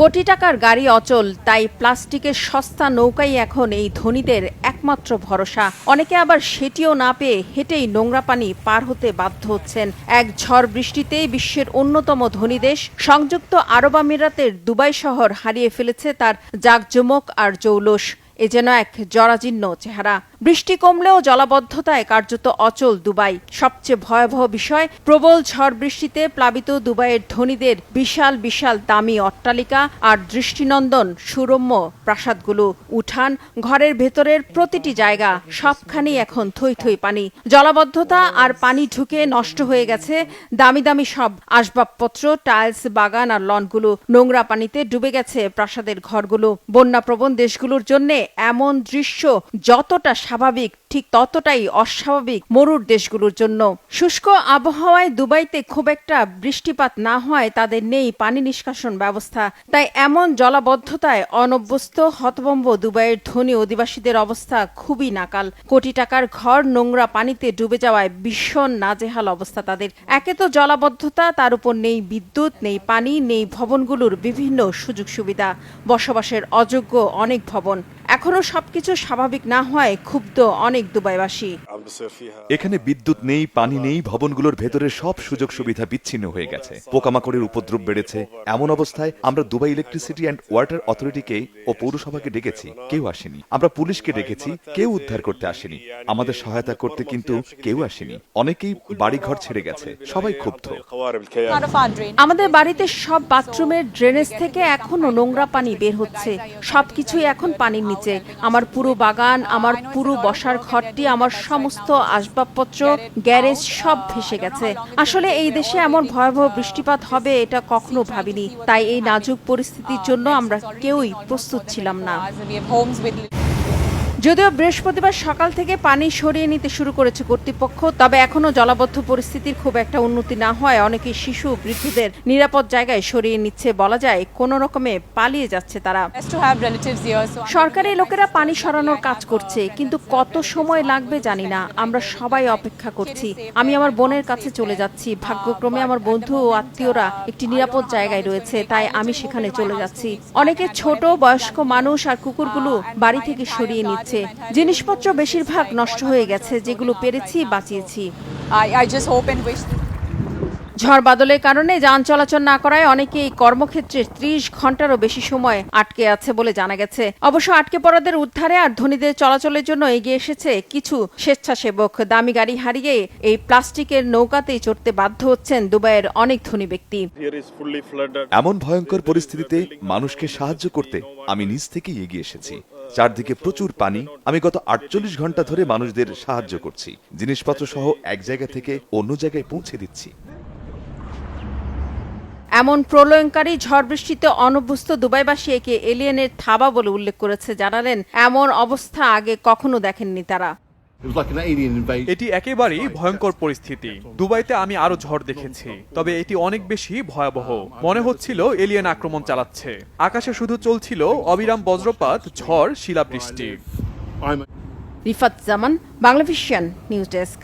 কোটি টাকার গাড়ি অচল, তাই প্লাস্টিকের সস্তা নৌকাই এখন এই ধনীদের একমাত্র ভরসা। অনেকে আবার সেটিও না পেয়ে হেঁটেই নোংরা পানি পার হতে বাধ্য হচ্ছেন। এক ঝড় বৃষ্টিতেই বিশ্বের অন্যতম ধনী দেশ সংযুক্ত আরব আমিরাতের দুবাই শহর হারিয়ে ফেলেছে তার জাঁকজমক আর জৌলুস। এ যেন এক জরাজীর্ণ চেহারা। বৃষ্টি কমলেও জলাবদ্ধতায় কার্যত অচল দুবাই। সবচেয়ে ভয়াবহ বিষয়, প্রবল ঝড় বৃষ্টিতে প্লাবিত দুবাইয়ের ধনীদের বিশাল বিশাল দামি অট্টালিকা আর দৃষ্টিনন্দন সুরম্য প্রাসাদগুলো, উঠান, ঘরের ভেতরের প্রতিটি জায়গা সবখানেই এখন থই থই পানি। জলাবদ্ধতা আর পানি ঢুকে নষ্ট হয়ে গেছে দামি দামি সব আসবাবপত্র, টাইলস, বাগান আর লনগুলো। নোংরা পানিতে ডুবে গেছে প্রাসাদের ঘরগুলো। বন্যাপ্রবণ দেশগুলোর জন্য এমন দৃশ্য যতটা স্বাভাবিক, ঠিক ততটাই অস্বাভাবিক মরুর দেশগুলোর জন্য। শুষ্ক আবহাওয়ায় দুবাইতে খুব একটা বৃষ্টিপাত না হয় তাদের নেই পানি নিষ্কাশন ব্যবস্থা। তাই এমন জলাবদ্ধতায় অনভ্যস্ত হতভম্ব দুবাইয়ের ধনী অধিবাসীদের অবস্থা খুবই নাকাল। কোটি টাকার ঘর নোংরা পানিতে ডুবে যাওয়ায় ভীষণ নাজেহাল অবস্থা তাদের। একে তো জলাবদ্ধতা, তার উপর নেই বিদ্যুৎ, নেই পানি, নেই ভবনগুলোর বিভিন্ন সুযোগ সুবিধা, বসবাসের অযোগ্য অনেক ভবন। এখনো সবকিছু স্বাভাবিক না হয় ক্ষুব্ধ অনেক দুবাইবাসী। এখানে বিদ্যুৎ নেই, পানি নেই, ভবনগুলোর ভেতরে সব সুযোগ সুবিধা বিচ্ছিন্ন হয়ে গেছে। পোকামাকড়ের উপদ্রব বেড়েছে। এমন অবস্থায় আমরা দুবাই ইলেকট্রিসিটি অ্যান্ড ওয়াটার অথরিটিকে ও পৌরসভাকে ডেকেছি, কেউ আসেনি। আমরা পুলিশকে ডেকেছি, কেউ উদ্ধার করতে আসেনি। আমাদের সহায়তা করতে কিন্তু কেউ আসেনি। অনেকেই বাড়িঘর ছেড়ে গেছে, সবাই ক্ষুব্ধ। আমাদের বাড়িতে সব বাথরুমের ড্রেনেজ থেকে এখনো নোংরা পানি বের হচ্ছে। সবকিছুই এখন পানির নিচে। আমার পুরো বাগান, আমার পুরো বসার ঘরটি, আমার সমস্ত আসবাবপত্র, গ্যারেজ সব ভেসে গেছে। আসলে এই দেশে এমন ভয়াবহ বৃষ্টিপাত হবে এটা কখনো ভাবিনি। তাই এই নাজুক পরিস্থিতির জন্য আমরা কেউই প্রস্তুত ছিলাম না। যদিও বৃহস্পতিবার সকাল থেকে পানি সরিয়ে নিতে শুরু করেছে কর্তৃপক্ষ, তবে এখনো জলাবদ্ধ পরিস্থিতির খুব একটা উন্নতি না হয় অনেকেই শিশু, বৃদ্ধদের নিরাপদ জায়গায় সরিয়ে নিচ্ছে। বলা যায় কোনো রকমে পালিয়ে যাচ্ছে তারা। সরকারি লোকেরা পানি সরানোর কাজ করছে, কিন্তু কত সময় লাগবে জানি না। আমরা সবাই অপেক্ষা করছি। আমি আমার বোনের কাছে চলে যাচ্ছি। ভাগ্যক্রমে আমার বন্ধু ও আত্মীয়রা একটি নিরাপদ জায়গায় রয়েছে, তাই আমি সেখানে চলে যাচ্ছি। অনেকে ছোট, বয়স্ক মানুষ আর কুকুরগুলো বাড়ি থেকে সরিয়ে নিচ্ছে। জিনিসপত্র বেশিরভাগ নষ্ট হয়ে গেছে, যেগুলো পেরেছি বাঁচিয়েছি। ঝড় বাদলের কারণে যান চলাচল না করায় অনেকে এই কর্মক্ষেত্রে 30 ঘন্টারও বেশি সময় আটকে আছে বলে জানা গেছে। অবশ্য আটকে পড়াদের উদ্ধারে আর ধনীদের চলাচলের জন্য এগিয়ে এসেছে কিছু স্বেচ্ছাসেবক। দামি গাড়ি হারিয়ে এই প্লাস্টিকের নৌকাতেই চড়তে বাধ্য হচ্ছেন দুবাইয়ের অনেক ধনী ব্যক্তি। এমন ভয়ঙ্কর পরিস্থিতিতে মানুষকে সাহায্য করতে আমি নিজ থেকেই এগিয়ে এসেছি। চারদিকে প্রচুর পানি। আমি গত 48 ঘন্টা ধরে মানুষদের সাহায্য করছি। জিনিসপত্র সহ এক জায়গা থেকে অন্য জায়গায় পৌঁছে দিচ্ছি। এমন প্রলয়ঙ্কারী ঝড় বৃষ্টিতে অনভ্যস্ত দুবাইবাসী একে এলিয়েনের থাবা বলে উল্লেখ করেছে। জানালেন এমন অবস্থা আগে কখনো দেখেননি তারা। এটি একেবারেই ভয়ঙ্কর পরিস্থিতি। দুবাইতে আমি আরো ঝড় দেখেছি, তবে এটি অনেক বেশি ভয়াবহ। মনে হচ্ছিল এলিয়েন আক্রমণ চালাচ্ছে। আকাশে শুধু চলছিল অবিরাম বজ্রপাত, ঝড়, শিলাবৃষ্টি। রিফাত জামান, বাংলাভিশন নিউজ ডেস্ক।